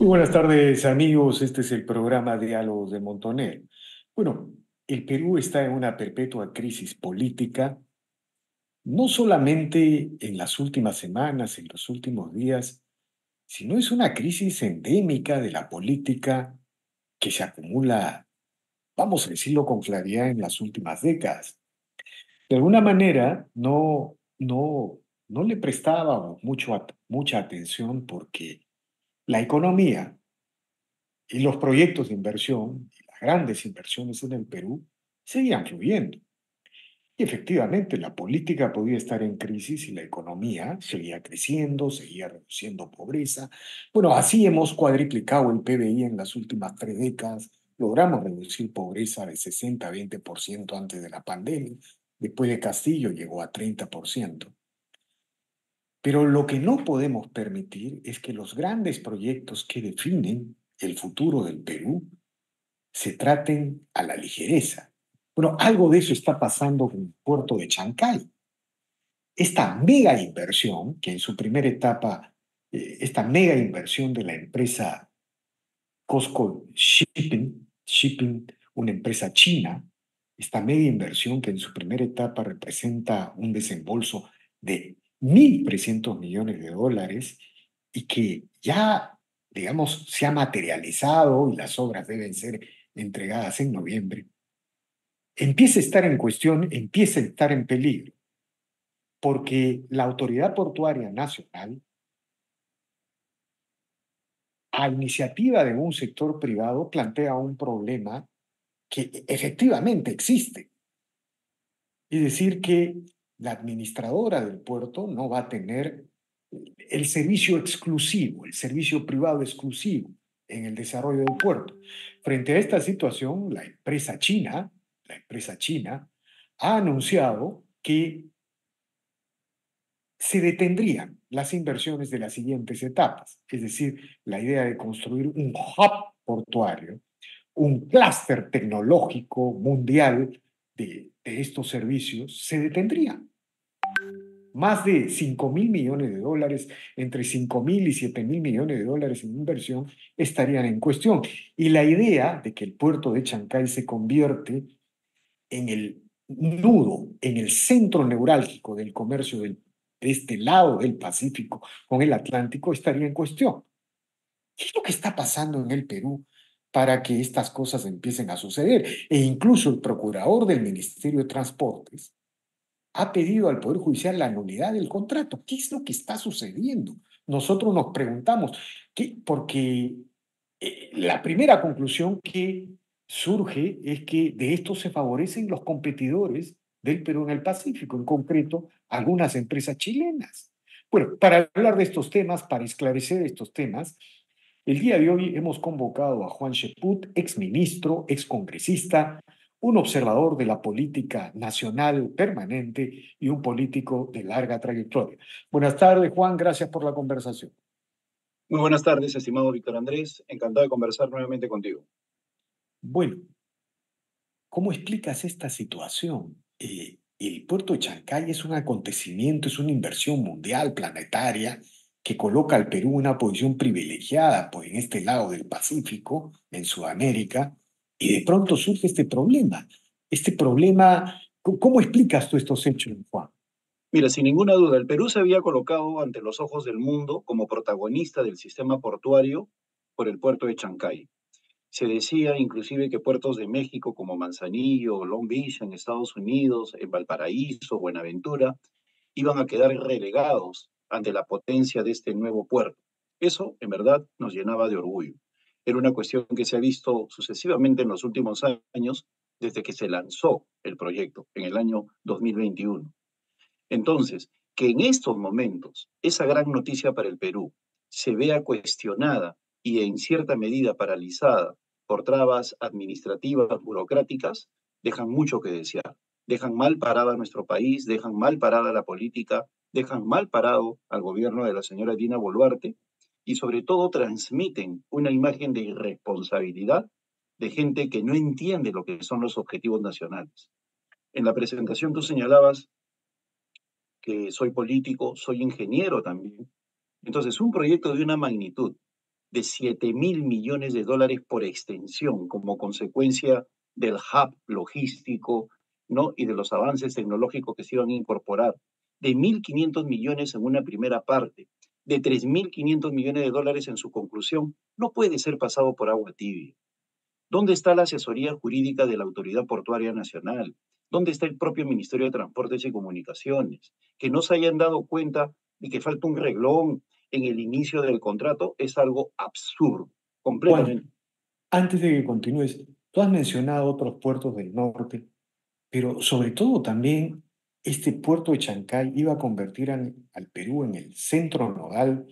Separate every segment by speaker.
Speaker 1: Muy buenas tardes, amigos. Este es el programa Diálogos de Montoner. Bueno, el Perú está en una perpetua crisis política, no solamente en las últimas semanas, en los últimos días, sino es una crisis endémica de la política que se acumula, vamos a decirlo con claridad, en las últimas décadas. De alguna manera, no le prestábamos mucha atención porque la economía y los proyectos de inversión, y las grandes inversiones en el Perú, seguían fluyendo. Y efectivamente, la política podía estar en crisis y la economía seguía creciendo, seguía reduciendo pobreza. Bueno, así hemos cuadriplicado el PBI en las últimas 3 décadas. Logramos reducir pobreza de 60 a 20% antes de la pandemia. Después de Castillo llegó a 30%. Pero lo que no podemos permitir es que los grandes proyectos que definen el futuro del Perú se traten a la ligereza. Bueno, algo de eso está pasando con el puerto de Chancay. Esta mega inversión, que en su primera etapa, esta mega inversión de la empresa COSCO Shipping, una empresa china, esta mega inversión que en su primera etapa representa un desembolso de 1.300 millones de dólares y que ya, digamos, se ha materializado y las obras deben ser entregadas en noviembre, empieza a estar en cuestión, empieza a estar en peligro, porque la Autoridad Portuaria Nacional, a iniciativa de un sector privado, plantea un problema que efectivamente existe. Es decir, que la administradora del puerto no va a tener el servicio exclusivo, el servicio privado exclusivo en el desarrollo del puerto. Frente a esta situación, la empresa china, ha anunciado que se detendrían las inversiones de las siguientes etapas, es decir, la idea de construir un hub portuario, un clúster tecnológico mundial de estos servicios, se detendría. Más de 5.000 millones de dólares, entre 5.000 y 7.000 millones de dólares en inversión estarían en cuestión. Y la idea de que el puerto de Chancay se convierte en el nudo, en el centro neurálgico del comercio de este lado del Pacífico con el Atlántico estaría en cuestión. ¿Qué es lo que está pasando en el Perú para que estas cosas empiecen a suceder? E incluso el procurador del Ministerio de Transportes ha pedido al Poder Judicial la nulidad del contrato. ¿Qué es lo que está sucediendo? Nosotros nos preguntamos, porque la primera conclusión que surge es que de esto se favorecen los competidores del Perú en el Pacífico, en concreto algunas empresas chilenas. Bueno, para hablar de estos temas, para esclarecer estos temas, el día de hoy hemos convocado a Juan Cheput, exministro, excongresista, un observador de la política nacional permanente y un político de larga trayectoria. Buenas tardes, Juan, gracias por la conversación.
Speaker 2: Muy buenas tardes, estimado Víctor Andrés. Encantado de conversar nuevamente contigo.
Speaker 1: Bueno, ¿cómo explicas esta situación? El puerto de Chancay es un acontecimiento, es una inversión mundial, planetaria, que coloca al Perú en una posición privilegiada pues, en este lado del Pacífico, en Sudamérica, y de pronto surge este problema. Este problema, ¿cómo explicas tú estos hechos, Juan?
Speaker 2: Mira, sin ninguna duda, el Perú se había colocado ante los ojos del mundo como protagonista del sistema portuario por el puerto de Chancay. Se decía inclusive que puertos de México como Manzanillo, Long Beach en Estados Unidos, en Valparaíso, Buenaventura, iban a quedar relegados ante la potencia de este nuevo puerto. Eso, en verdad, nos llenaba de orgullo. Era una cuestión que se ha visto sucesivamente en los últimos años, desde que se lanzó el proyecto en el año 2021. Entonces, que en estos momentos esa gran noticia para el Perú se vea cuestionada y en cierta medida paralizada por trabas administrativas, burocráticas, dejan mucho que desear. Dejan mal parada a nuestro país, dejan mal parada la política, dejan mal parado al gobierno de la señora Dina Boluarte y sobre todo transmiten una imagen de irresponsabilidad de gente que no entiende lo que son los objetivos nacionales. En la presentación tú señalabas que soy político, soy ingeniero también. Entonces, un proyecto de una magnitud, de 7.000 millones de dólares por extensión como consecuencia del hub logístico, ¿no? Y de los avances tecnológicos que se iban a incorporar, de 1.500 millones en una primera parte, de 3.500 millones de dólares en su conclusión, no puede ser pasado por agua tibia. ¿Dónde está la asesoría jurídica de la Autoridad Portuaria Nacional? ¿Dónde está el propio Ministerio de Transportes y Comunicaciones? Que no se hayan dado cuenta de que falta un reglón en el inicio del contrato es algo absurdo, completamente.
Speaker 1: Juan, antes de que continúes, tú has mencionado otros puertos del norte, pero sobre todo también este puerto de Chancay iba a convertir al Perú en el centro nodal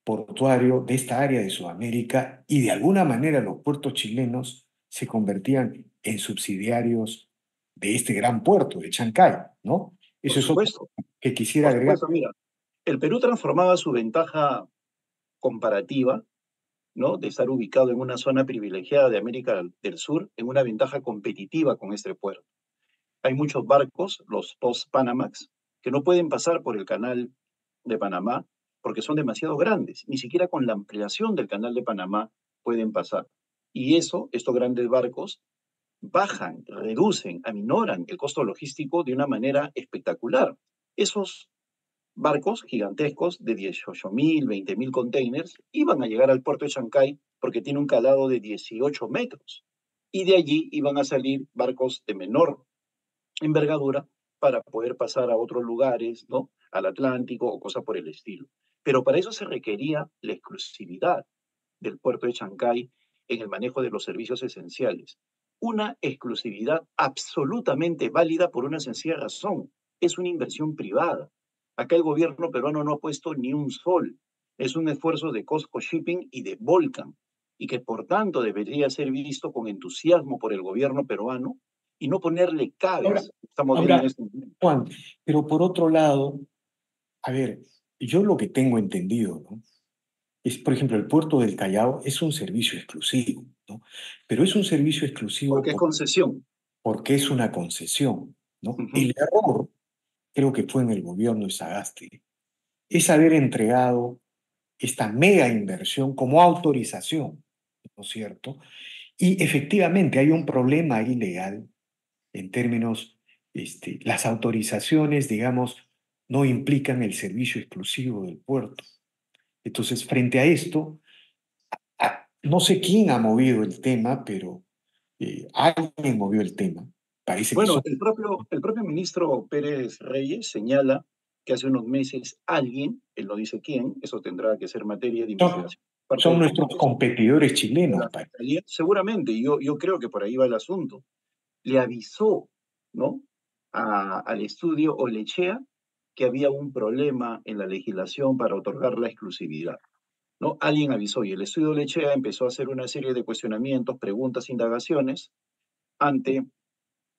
Speaker 1: portuario de esta área de Sudamérica y de alguna manera los puertos chilenos se convertían en subsidiarios de este gran puerto de Chancay, ¿no?
Speaker 2: Por
Speaker 1: Eso es otra
Speaker 2: supuesto,
Speaker 1: cosa que quisiera
Speaker 2: por
Speaker 1: agregar.
Speaker 2: supuesto, mira, el Perú transformaba su ventaja comparativa, ¿no? De estar ubicado en una zona privilegiada de América del Sur en una ventaja competitiva con este puerto. Hay muchos barcos, los post-Panamax, que no pueden pasar por el canal de Panamá porque son demasiado grandes. Ni siquiera con la ampliación del canal de Panamá pueden pasar. Y eso, estos grandes barcos, bajan, reducen, aminoran el costo logístico de una manera espectacular. Esos barcos gigantescos de 18.000, 20.000 containers iban a llegar al puerto de Chancay porque tiene un calado de 18 metros. Y de allí iban a salir barcos de menor envergadura para poder pasar a otros lugares, ¿no? Al Atlántico o cosas por el estilo. Pero para eso se requería la exclusividad del puerto de Chancay en el manejo de los servicios esenciales. Una exclusividad absolutamente válida por una sencilla razón. Es una inversión privada. Acá el gobierno peruano no ha puesto ni un sol. Es un esfuerzo de Costco Shipping y de Volcan, y que por tanto debería ser visto con entusiasmo por el gobierno peruano y no ponerle
Speaker 1: Ahora,
Speaker 2: cabeza. Estamos viendo en
Speaker 1: ahora,
Speaker 2: este momento.
Speaker 1: Juan, pero por otro lado, a ver, yo lo que tengo entendido, ¿no? Es, por ejemplo, el puerto del Callao es un servicio exclusivo, ¿no? Pero es un servicio exclusivo
Speaker 2: Porque es concesión.
Speaker 1: porque es una concesión, ¿no?
Speaker 2: Uh-huh.
Speaker 1: El error, creo que fue en el gobierno de Sagasti, es haber entregado esta mega inversión como autorización, ¿no es cierto? Y efectivamente hay un problema ilegal en términos, las autorizaciones, digamos, no implican el servicio exclusivo del puerto. Entonces, frente a esto, no sé quién ha movido el tema, pero alguien movió el tema. Parece que
Speaker 2: Bueno,
Speaker 1: son...
Speaker 2: el propio ministro Pérez Reyes señala que hace unos meses alguien, él no dice quién, eso tendrá que ser materia de
Speaker 1: Son,
Speaker 2: investigación, parte
Speaker 1: son
Speaker 2: del
Speaker 1: nuestros
Speaker 2: Congreso,
Speaker 1: competidores
Speaker 2: de
Speaker 1: chilenos,
Speaker 2: la Fiscalía, seguramente, yo creo que por ahí va el asunto, le avisó, ¿no? Al estudio Olechea que había un problema en la legislación para otorgar la exclusividad, ¿no? Alguien avisó y el estudio Olechea empezó a hacer una serie de cuestionamientos, preguntas, indagaciones ante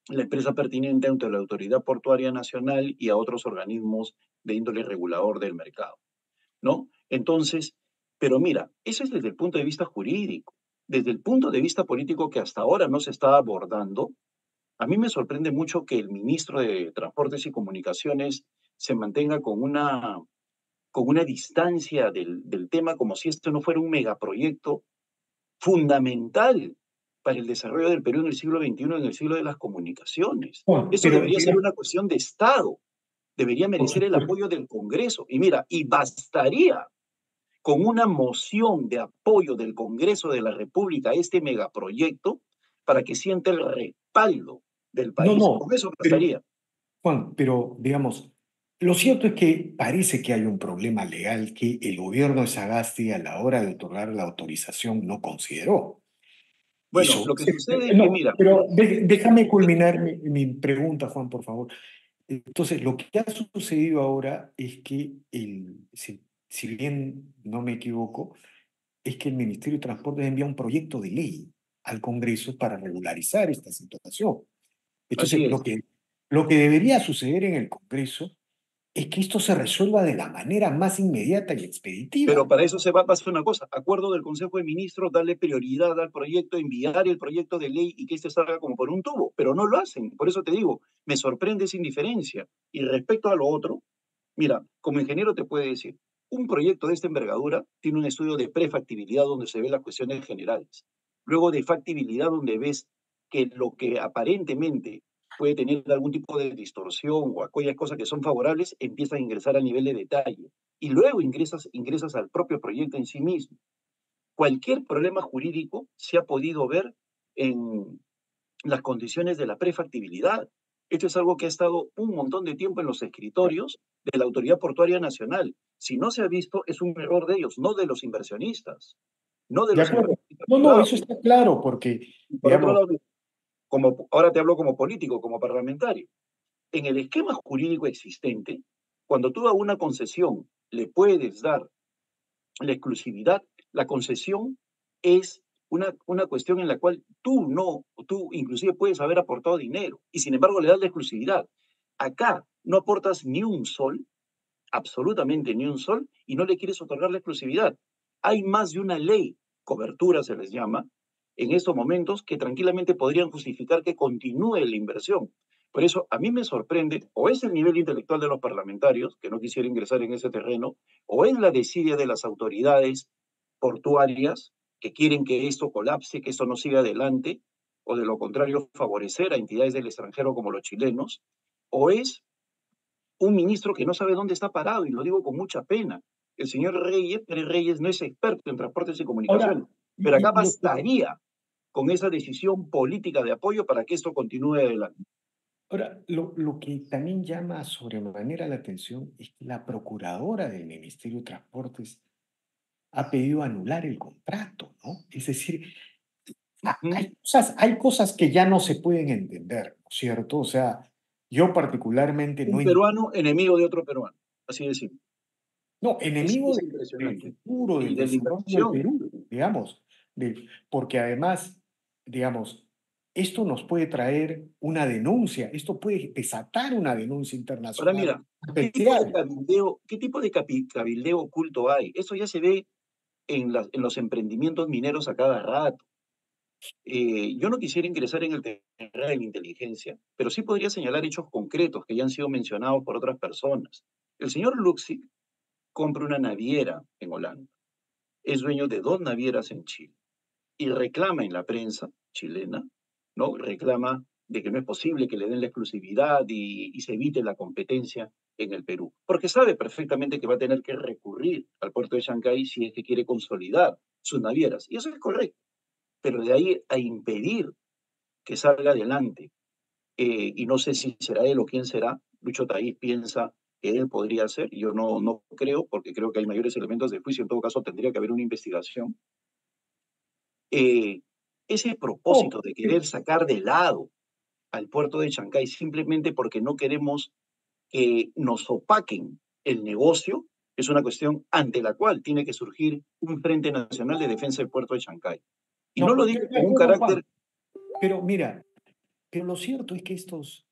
Speaker 2: la empresa pertinente, ante la Autoridad Portuaria Nacional y a otros organismos de índole regulador del mercado, ¿no? Entonces, pero mira, eso es desde el punto de vista jurídico. Desde el punto de vista político que hasta ahora no se está abordando, a mí me sorprende mucho que el ministro de Transportes y Comunicaciones se mantenga con una distancia del tema como si esto no fuera un megaproyecto fundamental para el desarrollo del Perú en el siglo XXI, en el siglo de las comunicaciones.
Speaker 1: bueno,
Speaker 2: Eso
Speaker 1: pero
Speaker 2: debería ser
Speaker 1: digamos,
Speaker 2: una cuestión de Estado, debería
Speaker 1: por
Speaker 2: merecer el
Speaker 1: supuesto,
Speaker 2: apoyo del Congreso. Y mira, y bastaría con una moción de apoyo del Congreso de la República a este megaproyecto para que sienta el respaldo del
Speaker 1: no,
Speaker 2: país.
Speaker 1: no,
Speaker 2: Con eso
Speaker 1: pero
Speaker 2: bastaría.
Speaker 1: Juan, pero digamos, lo cierto es que parece que hay un problema legal que el gobierno de Sagasti a la hora de otorgar la autorización no consideró. Y
Speaker 2: Bueno, lo que sucede es que,
Speaker 1: no,
Speaker 2: mira,
Speaker 1: pero déjame culminar mi pregunta, Juan, por favor. Entonces, lo que ha sucedido ahora es que, si bien no me equivoco, es que el Ministerio de Transporte envía un proyecto de ley al Congreso para regularizar esta situación.
Speaker 2: así
Speaker 1: Entonces,
Speaker 2: es.
Speaker 1: lo que debería suceder en el Congreso es que esto se resuelva de la manera más inmediata y
Speaker 2: Pero
Speaker 1: expeditiva.
Speaker 2: para eso se va a pasar una cosa, acuerdo del Consejo de Ministros, darle prioridad al proyecto, enviar el proyecto de ley y que este salga como por un tubo, pero no lo hacen. Por eso te digo, me sorprende esa indiferencia. Y respecto a lo otro, mira, como ingeniero te puede decir, un proyecto de esta envergadura tiene un estudio de prefactibilidad donde se ven las cuestiones generales. Luego de factibilidad donde ves que lo que aparentemente puede tener algún tipo de distorsión o aquellas cosas que son favorables, empiezas a ingresar a nivel de detalle. Y luego ingresas al propio proyecto en sí mismo. Cualquier problema jurídico se ha podido ver en las condiciones de la prefactibilidad. Esto es algo que ha estado un montón de tiempo en los escritorios de la Autoridad Portuaria Nacional. Si no se ha visto, es un error de ellos, no de los inversionistas, no de
Speaker 1: De
Speaker 2: los
Speaker 1: acuerdo.
Speaker 2: inversionistas
Speaker 1: No, no,
Speaker 2: privados.
Speaker 1: eso está claro, porque,
Speaker 2: Y por otro
Speaker 1: digamos,
Speaker 2: lado, ahora te hablo como político, como parlamentario. En el esquema jurídico existente, cuando tú a una concesión le puedes dar la exclusividad, la concesión es una cuestión en la cual tú inclusive puedes haber aportado dinero y sin embargo le das la exclusividad. Acá no aportas ni un sol, absolutamente ni un sol, y no le quieres otorgar la exclusividad. Hay más de una ley, cobertura se les llama, en estos momentos que tranquilamente podrían justificar que continúe la inversión. Por eso a mí me sorprende, o es el nivel intelectual de los parlamentarios, que no quisiera ingresar en ese terreno, o es la desidia de las autoridades portuarias que quieren que esto colapse, que esto no siga adelante, o de lo contrario favorecer a entidades del extranjero como los chilenos, o es un ministro que no sabe dónde está parado, y lo digo con mucha pena. El señor Reyes, Pérez Reyes, no es experto en transportes y
Speaker 1: ahora,
Speaker 2: comunicaciones, pero acá
Speaker 1: lo que
Speaker 2: bastaría con esa decisión política de apoyo para que esto continúe adelante.
Speaker 1: Ahora, lo que también llama sobremanera la atención es que la procuradora del Ministerio de Transportes ha pedido anular el contrato, ¿no? Es decir,
Speaker 2: Ujú.
Speaker 1: hay cosas que ya no se pueden entender, ¿no es cierto? O sea, yo particularmente no
Speaker 2: Un
Speaker 1: entiendo,
Speaker 2: peruano enemigo de otro peruano, así de simple.
Speaker 1: no, enemigo
Speaker 2: Es
Speaker 1: del
Speaker 2: impresionante.
Speaker 1: futuro, del
Speaker 2: Y de la
Speaker 1: desarrollo del
Speaker 2: inversión.
Speaker 1: Perú, digamos, porque además, digamos, esto nos puede traer una denuncia, esto puede desatar una denuncia
Speaker 2: Ahora
Speaker 1: internacional
Speaker 2: mira,
Speaker 1: especial.
Speaker 2: qué tipo de cabildeo oculto hay? Eso ya se ve en los emprendimientos mineros a cada rato. Yo no quisiera ingresar en el terreno de la inteligencia, pero sí podría señalar hechos concretos que ya han sido mencionados por otras personas. El señor Luxic compra una naviera en Holanda, es dueño de dos navieras en Chile y reclama en la prensa chilena, ¿no? Reclama de que no es posible que le den la exclusividad y se evite la competencia en el Perú, porque sabe perfectamente que va a tener que recurrir al puerto de Shanghái si es que quiere consolidar sus navieras. Y eso es correcto, pero de ahí a impedir que salga adelante, y no sé si será él o quién será, Lucho Taís piensa que él podría ser, yo no creo, porque creo que hay mayores elementos de juicio, en todo caso tendría que haber una investigación. Eh, Ese
Speaker 1: Oh,
Speaker 2: propósito de querer sacar de lado al puerto de Chancay simplemente porque no queremos que nos opaquen el negocio es una cuestión ante la cual tiene que surgir un Frente Nacional de Defensa del Puerto de Chancay. Y no
Speaker 1: no,
Speaker 2: lo
Speaker 1: estoy
Speaker 2: digo
Speaker 1: de
Speaker 2: con un
Speaker 1: acuerdo, Juan,
Speaker 2: carácter.
Speaker 1: pero mira, pero lo cierto es que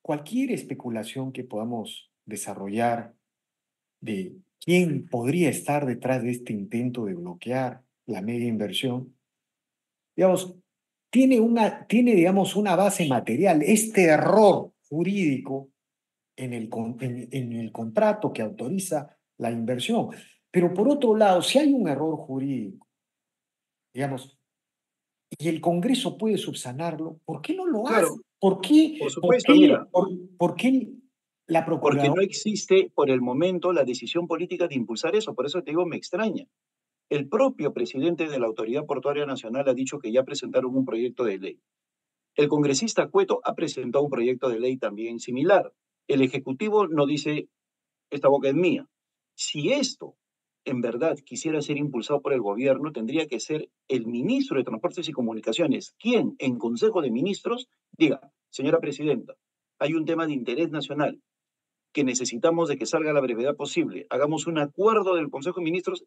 Speaker 1: cualquier especulación que podamos desarrollar de quién podría estar detrás de este intento de bloquear la media inversión, digamos, digamos, una base material. Este error jurídico en el contrato que autoriza la inversión. Pero por otro lado, si hay un error jurídico, digamos, y el Congreso puede subsanarlo, ¿por qué no lo hace?
Speaker 2: Claro,
Speaker 1: ¿Por
Speaker 2: por
Speaker 1: qué, por
Speaker 2: supuesto,
Speaker 1: qué,
Speaker 2: mira,
Speaker 1: por qué la
Speaker 2: porque
Speaker 1: Procuradora?
Speaker 2: no existe por el momento la decisión política de impulsar eso, por eso te digo, me extraña. El propio presidente de la Autoridad Portuaria Nacional ha dicho que ya presentaron un proyecto de ley. El congresista Cueto ha presentado un proyecto de ley también similar. El Ejecutivo no dice, esta boca es mía. Si esto en verdad quisiera ser impulsado por el gobierno, tendría que ser el ministro de Transportes y Comunicaciones quien en Consejo de Ministros diga, señora presidenta, hay un tema de interés nacional que necesitamos de que salga a la brevedad posible. Hagamos un acuerdo del Consejo de Ministros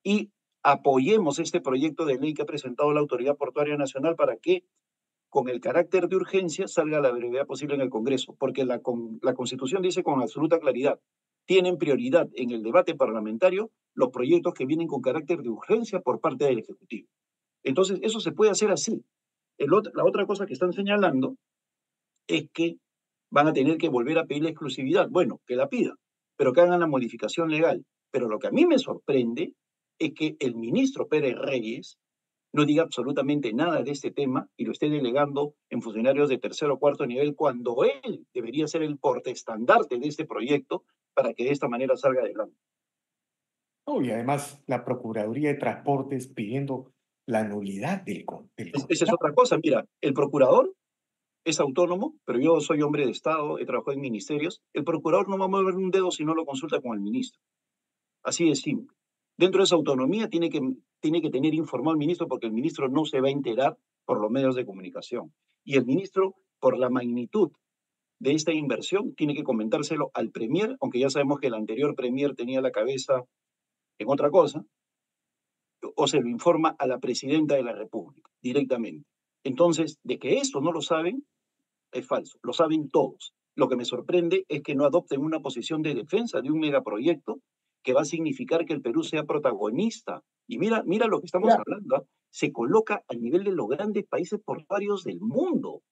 Speaker 2: y apoyemos este proyecto de ley que ha presentado la Autoridad Portuaria Nacional para que con el carácter de urgencia salga a la brevedad posible en el Congreso, porque la Constitución dice con absoluta claridad, tienen prioridad en el debate parlamentario los proyectos que vienen con carácter de urgencia por parte del Ejecutivo. Entonces, eso se puede hacer así. La otra cosa que están señalando es que van a tener que volver a pedir la exclusividad. Bueno, que la pida, pero que hagan la modificación legal. Pero lo que a mí me sorprende es que el ministro Pérez Reyes no diga absolutamente nada de este tema y lo esté delegando en funcionarios de tercer o cuarto nivel cuando él debería ser el portaestandarte de este proyecto para que de esta manera salga adelante.
Speaker 1: No, y además la Procuraduría de Transportes pidiendo la nulidad del
Speaker 2: Esa es
Speaker 1: contrato.
Speaker 2: otra cosa. Mira, el procurador es autónomo, pero yo soy hombre de Estado, he trabajado en ministerios. El procurador no va a mover un dedo si no lo consulta con el ministro. Así de simple. Dentro de esa autonomía tiene que tener informado al ministro porque el ministro no se va a enterar por los medios de comunicación. Y el ministro, por la magnitud de esta inversión, tiene que comentárselo al premier, aunque ya sabemos que el anterior premier tenía la cabeza en otra cosa, o se lo informa a la presidenta de la República directamente. Entonces, de que esto no lo saben, es falso, lo saben todos. Lo que me sorprende es que no adopten una posición de defensa de un megaproyecto que va a significar que el Perú sea protagonista. Y mira lo que estamos
Speaker 1: Mira,
Speaker 2: hablando, ¿ah? Se coloca al nivel de los grandes países portuarios del mundo.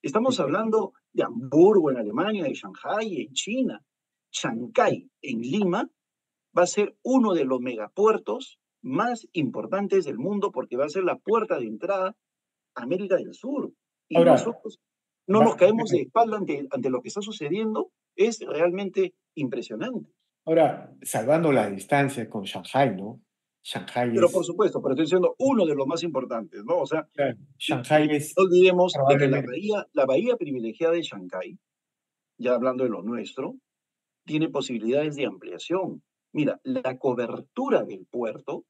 Speaker 2: Estamos
Speaker 1: este,
Speaker 2: hablando de Hamburgo en Alemania, de Shanghai en China. Chancay en Lima va a ser uno de los megapuertos más importantes del mundo porque va a ser la puerta de entrada a América del Sur. Y
Speaker 1: ahora,
Speaker 2: nosotros no nos caemos de
Speaker 1: pero
Speaker 2: espalda ante lo que está sucediendo. Es realmente impresionante.
Speaker 1: ahora, salvando la distancia con Shanghai, ¿no? Shanghai
Speaker 2: Pero por
Speaker 1: es,
Speaker 2: supuesto, pero estoy diciendo uno de los más importantes, ¿no? O sea,
Speaker 1: claro,
Speaker 2: no
Speaker 1: Shanghai es
Speaker 2: olvidemos de que
Speaker 1: probablemente,
Speaker 2: la bahía privilegiada de Shanghái, ya hablando de lo nuestro, tiene posibilidades de ampliación. Mira, la cobertura del puerto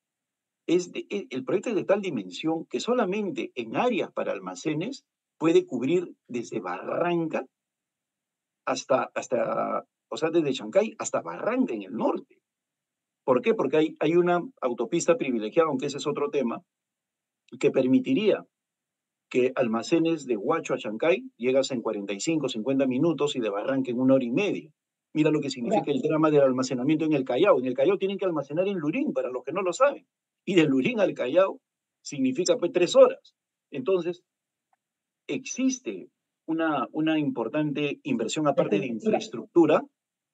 Speaker 2: el proyecto es de tal dimensión que solamente en áreas para almacenes puede cubrir desde Barranca o sea, desde Chancay hasta Barranca en el norte. ¿Por qué? Porque hay una autopista privilegiada, aunque ese es otro tema, que permitiría que almacenes de Huacho a Chancay llegas en 45, 50 minutos y de Barranca en 1 hora y media. Mira lo que
Speaker 1: ahora,
Speaker 2: significa el drama del almacenamiento en el Callao. En el Callao tienen que almacenar en Lurín, para los que no lo saben. Y de Lurín al Callao significa pues 3 horas. Entonces, existe una importante inversión aparte de
Speaker 1: ahora,
Speaker 2: infraestructura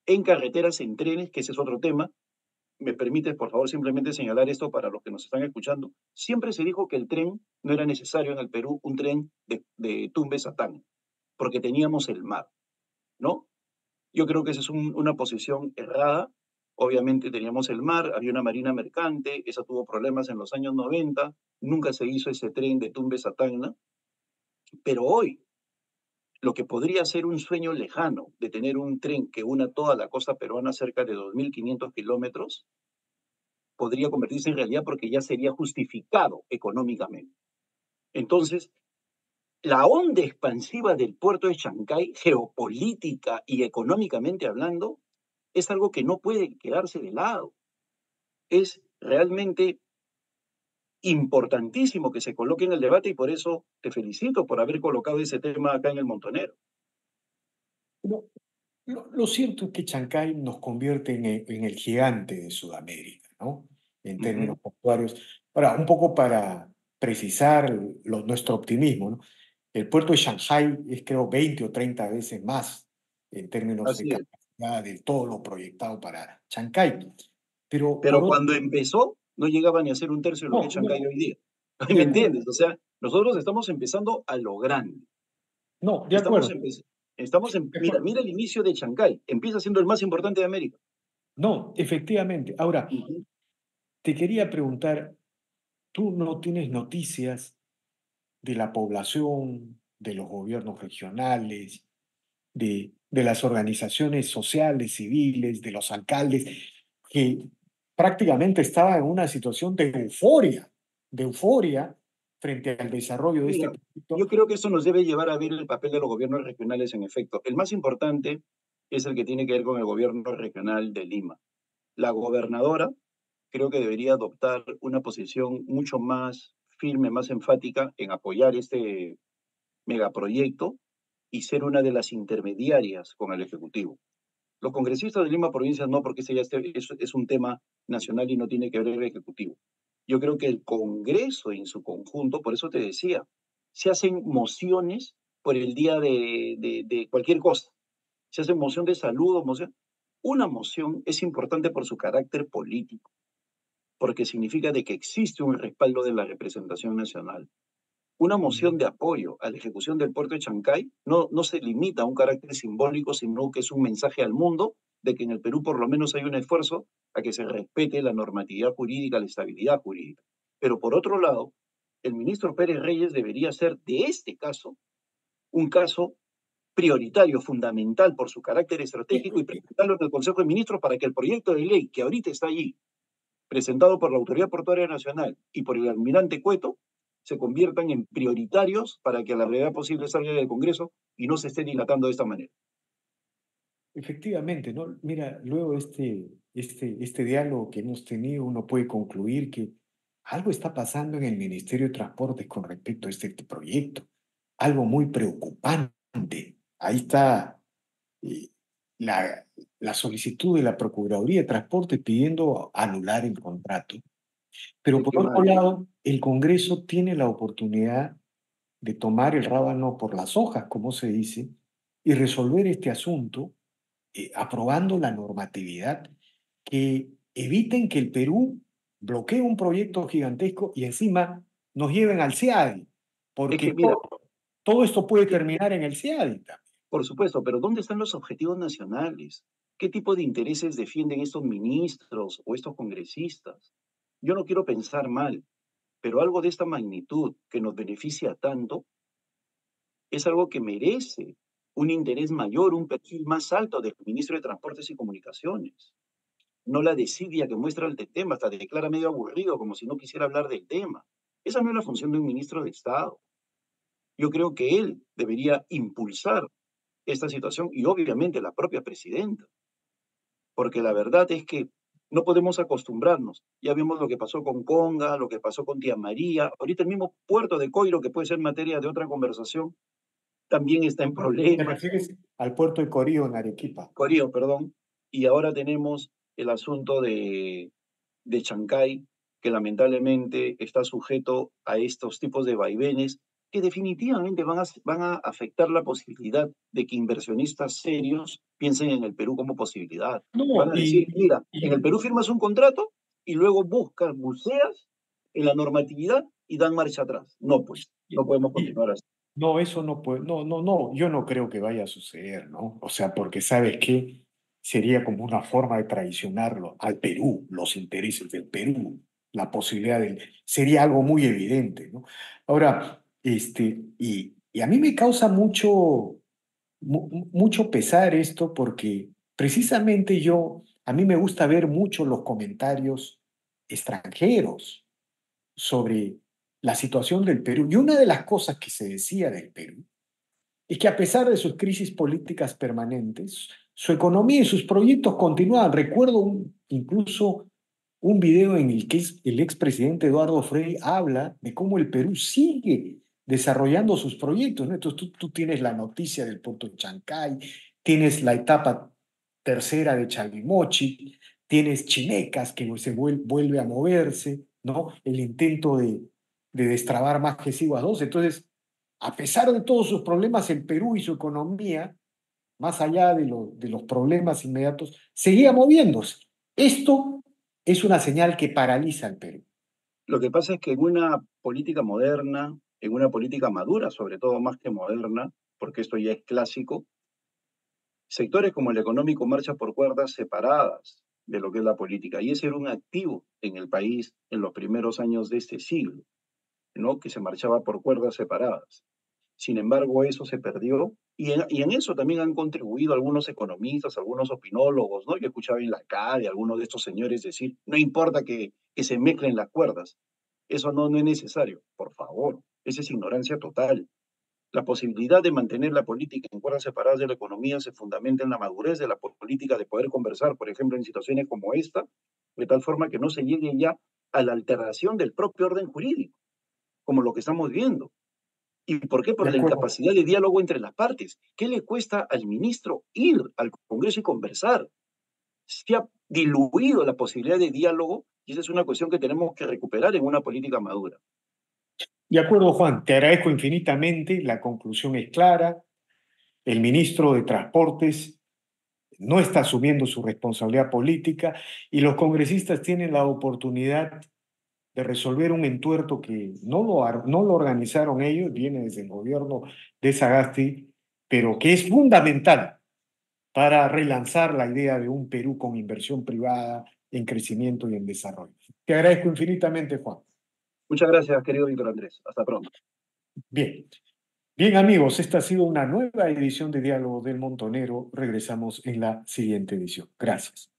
Speaker 2: en carreteras, en trenes, que ese es otro tema. ¿Me permites, por favor, simplemente señalar esto para los que nos están escuchando? Siempre se dijo que el tren no era necesario en el Perú, un tren de Tumbes a Tacna, porque teníamos el mar, ¿no? Yo creo que esa es una posición errada. Obviamente teníamos el mar, había una marina mercante, esa tuvo problemas en los años 90, nunca se hizo ese tren de Tumbes a Tacna, pero hoy lo que podría ser un sueño lejano de tener un tren que una toda la costa peruana cerca de 2.500 kilómetros, podría convertirse en realidad porque ya sería justificado económicamente. Entonces, la onda expansiva del puerto de Chancay, geopolítica y económicamente hablando, es algo que no puede quedarse de lado. Es realmente importantísimo que se coloque en el debate y por eso te felicito por haber colocado ese tema acá en el Montonero.
Speaker 1: no, lo cierto es que Chancay nos convierte en el gigante de Sudamérica, ¿no? En términos
Speaker 2: Ujú.
Speaker 1: portuarios. Ahora, un poco para precisar nuestro optimismo, ¿no? El puerto de Shanghai es, creo, 20 o 30 veces más en términos de
Speaker 2: Así es.
Speaker 1: capacidad de todo lo proyectado para Chancay. Pero por
Speaker 2: Pero
Speaker 1: otro,
Speaker 2: cuando empezó, no llegaba ni a ser un tercio de lo que es
Speaker 1: no,
Speaker 2: Chancay
Speaker 1: no,
Speaker 2: hoy día.
Speaker 1: de
Speaker 2: ¿Me
Speaker 1: acuerdo,
Speaker 2: entiendes? O sea, nosotros estamos empezando a lo grande.
Speaker 1: no, de
Speaker 2: Estamos,
Speaker 1: acuerdo,
Speaker 2: estamos
Speaker 1: de
Speaker 2: mira,
Speaker 1: acuerdo.
Speaker 2: mira el inicio de Chancay. Empieza siendo el más importante de América.
Speaker 1: No, efectivamente. Ahora,
Speaker 2: Ujú.
Speaker 1: te quería preguntar, ¿tú no tienes noticias de la población, de los gobiernos regionales, de las organizaciones sociales, civiles, de los alcaldes, que prácticamente estaban en una situación de euforia frente al desarrollo de este
Speaker 2: Mira,
Speaker 1: proyecto?
Speaker 2: yo creo que eso nos debe llevar a ver el papel de los gobiernos regionales en efecto. El más importante es el que tiene que ver con el gobierno regional de Lima. La gobernadora creo que debería adoptar una posición mucho más firme, más enfática en apoyar este megaproyecto y ser una de las intermediarias con el Ejecutivo. Los congresistas de Lima Provincia no, porque ese ya es un tema nacional y no tiene que ver el Ejecutivo. Yo creo que el Congreso en su conjunto, por eso te decía, se hacen mociones por el día de cualquier cosa. Se hace moción de salud o moción. Una moción es importante por su carácter político, porque significa de que existe un respaldo de la representación nacional. Una moción de apoyo a la ejecución del puerto de Chancay no se limita a un carácter simbólico, sino que es un mensaje al mundo de que en el Perú por lo menos hay un esfuerzo a que se respete la normatividad jurídica, la estabilidad jurídica. Pero por otro lado, el ministro Pérez Reyes debería hacer de este caso un caso prioritario, fundamental por su carácter estratégico y presentarlo en el Consejo de Ministros para que el proyecto de ley que ahorita está allí, presentado por la Autoridad Portuaria Nacional y por el almirante Cueto, se conviertan en prioritarios para que a la brevedad posible salga del Congreso y no se esté dilatando de esta manera.
Speaker 1: Efectivamente, ¿no? Mira, luego este diálogo que hemos tenido, uno puede concluir que algo está pasando en el Ministerio de Transportes con respecto a este proyecto, algo muy preocupante. Ahí está eh, la, la solicitud de la Procuraduría de Transporte pidiendo anular el contrato. Pero
Speaker 2: Uy,
Speaker 1: por
Speaker 2: qué
Speaker 1: otro
Speaker 2: mal.
Speaker 1: lado, el Congreso tiene la oportunidad de tomar el rábano por las hojas, como se dice, y resolver este asunto aprobando la normatividad que eviten que el Perú bloquee un proyecto gigantesco y encima nos lleven al CIADI,
Speaker 2: Es
Speaker 1: porque
Speaker 2: que, mira,
Speaker 1: todo esto puede terminar en el CIADI también.
Speaker 2: por supuesto, pero ¿dónde están los objetivos nacionales? ¿Qué tipo de intereses defienden estos ministros o estos congresistas? Yo no quiero pensar mal, pero algo de esta magnitud que nos beneficia tanto es algo que merece un interés mayor, un perfil más alto del ministro de Transportes y Comunicaciones. No la desidia que muestra el tema, hasta declara medio aburrido, como si no quisiera hablar del tema. Esa no es la función de un ministro de Estado. Yo creo que él debería impulsar esta situación y obviamente la propia presidenta, porque la verdad es que no podemos acostumbrarnos. Ya vimos lo que pasó con Conga, lo que pasó con Tía María, ahorita el mismo puerto de Coiro, que puede ser materia de otra conversación, también está en
Speaker 1: ¿Te
Speaker 2: problemas.
Speaker 1: refieres al puerto de Corío en Arequipa?
Speaker 2: Corio, perdón. Y ahora tenemos el asunto de Chancay, que lamentablemente está sujeto a estos tipos de vaivenes que definitivamente van a afectar la posibilidad de que inversionistas serios piensen en el Perú como posibilidad. Van
Speaker 1: No,
Speaker 2: a decir, mira, en el Perú firmas un contrato y luego buscas, buceas en la normatividad y dan marcha atrás. No, pues, no podemos
Speaker 1: y,
Speaker 2: continuar así.
Speaker 1: no, eso no puede, no, yo no creo que vaya a suceder, ¿no? O sea, porque ¿sabes qué? Sería como una forma de traicionarlo al Perú, los intereses del Perú, la posibilidad de, sería algo muy evidente, ¿no? Ahora, y a mí me causa mucho pesar esto porque precisamente a mí me gusta ver mucho los comentarios extranjeros sobre la situación del Perú. Y una de las cosas que se decía del Perú es que a pesar de sus crisis políticas permanentes, su economía y sus proyectos continúan. Recuerdo incluso un video en el que el expresidente Eduardo Frei habla de cómo el Perú sigue desarrollando sus proyectos, ¿no? Entonces tú tienes la noticia del puerto de Chancay, tienes la etapa tercera de Chalimochi, tienes Chinecas que vuelve a moverse, ¿no? El intento de destrabar más que Siguas 2. Entonces, a pesar de todos sus problemas, el Perú y su economía, más allá de los problemas inmediatos, seguía moviéndose. Esto es una señal que paraliza al Perú.
Speaker 2: Lo que pasa es que en una política moderna, en una política madura, sobre todo más que moderna, porque esto ya es clásico, sectores como el económico marchan por cuerdas separadas de lo que es la política. Y ese era un activo en el país en los primeros años de este siglo, ¿no? Que se marchaba por cuerdas separadas. Sin embargo, eso se perdió y en eso también han contribuido algunos economistas, algunos opinólogos, ¿no? Yo escuchaba en la calle algunos de estos señores decir, no importa que se mezclen las cuerdas, eso no es necesario, por favor, esa es ignorancia total. La posibilidad de mantener la política en cuerdas separadas de la economía se fundamenta en la madurez de la política de poder conversar, por ejemplo, en situaciones como esta, de tal forma que no se llegue ya a la alteración del propio orden jurídico, como lo que estamos viendo. ¿Y por qué?
Speaker 1: De
Speaker 2: Por la
Speaker 1: acuerdo.
Speaker 2: incapacidad de diálogo entre las partes. ¿Qué le cuesta al ministro ir al Congreso y conversar? Se ha diluido la posibilidad de diálogo y esa es una cuestión que tenemos que recuperar en una política madura.
Speaker 1: De acuerdo, Juan, te agradezco infinitamente. La conclusión es clara. El ministro de Transportes no está asumiendo su responsabilidad política y los congresistas tienen la oportunidad de resolver un entuerto que no lo organizaron ellos, viene desde el gobierno de Sagasti, pero que es fundamental para relanzar la idea de un Perú con inversión privada en crecimiento y en desarrollo. Te agradezco infinitamente, Juan.
Speaker 2: Muchas gracias, querido Víctor Andrés. Hasta pronto.
Speaker 1: Bien, bien amigos, esta ha sido una nueva edición de Diálogo del Montonero. Regresamos en la siguiente edición. Gracias.